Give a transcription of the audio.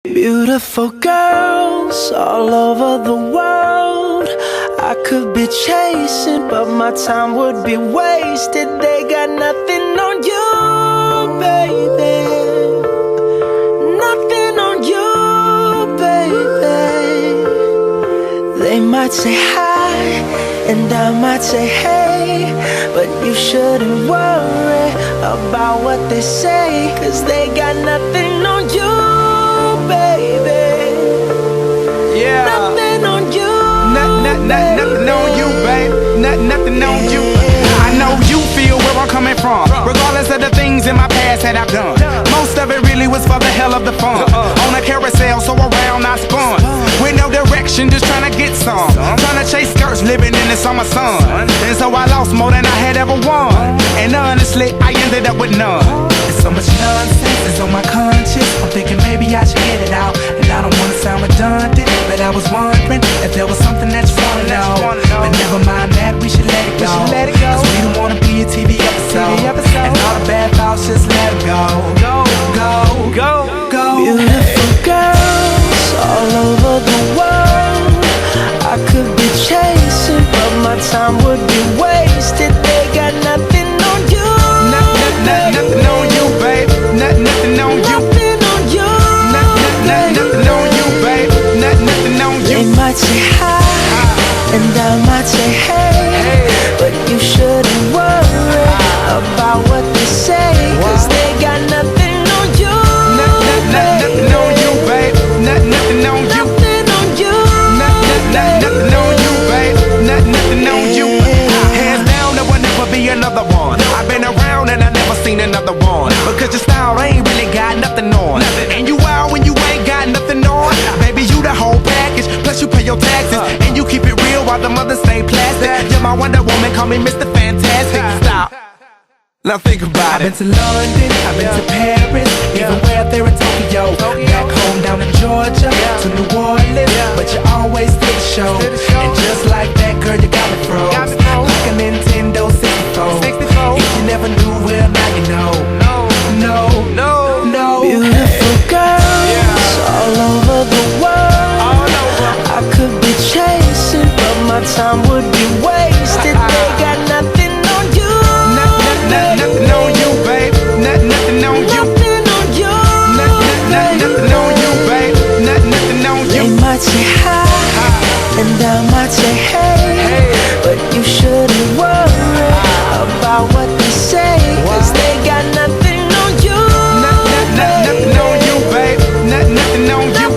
Beautiful girls all over the world I could be chasing, but my time would be wasted. They got nothing on you, baby. Nothing on you, baby. They might say hi and I might say hey, but you shouldn't worry about what they say, 'cause they got nothing on you, baby. Yeah. Nothing on you. Nothing on you, babe. Nothing on you. I know you feel where I'm coming from, regardless of the things in my past that I've done. Most of it really was for the hell of the fun. On a carousel, so around I spun, with no direction, just trying to get some. Trying to chase skirts, living in the summer sun. And so I lost more than I had ever won. And honestly, I ended up with none. There's so much nonsense is on my conscience. I'm thinking maybe I should get it out. And I don't wanna sound redundant, but I was wondering if there was something that you wanna know. But never mind that, we should let it go. 'Cause we don't wanna be a TV episode. And all the bad thoughts, just let them go. Go. Beautiful girls all over the world I could be chasing, but my time would be wasted. They got nothing on you, Nothing on you, babe. Nothing on you. nothing on you, Nothing on you, babe. Nothing on you. They might say hi and I might say hey, but you shouldn't worry about what they say, 'cause they got nothing on you, Nothing on you, babe. Nothing on you. nothing on you, Nothing on you, babe. Nothing on you. Hands down, there will never be another one. I've been around and I never seen another one. Because your style ain't really got nothing on. And you out when you ain't got nothing on. Baby, you the whole package. Plus you pay your taxes. And you keep it real while the mothers stay plastic. You're my Wonder Woman, call me Mr. Fantastic. Stop. Now think about it. I've been to London, I've been to Paris, even way up there in Tokyo. Back home down in Georgia, to New Orleans, but you always did the show. And just like that, girl, you got me froze, like a Nintendo 64. If you never knew, well, now you know. No. Beautiful girls all over the world I could be chasing, but my time would be wasted. They got nothing on you, Nothing on you, babe. Nothing on you. nothing on you, Nothing on you, babe. Nothing on They you. might say hi and I might say hey, but you shouldn't worry about what they say, 'cause they got nothing on you, Nothing on you, babe. Nothing on you.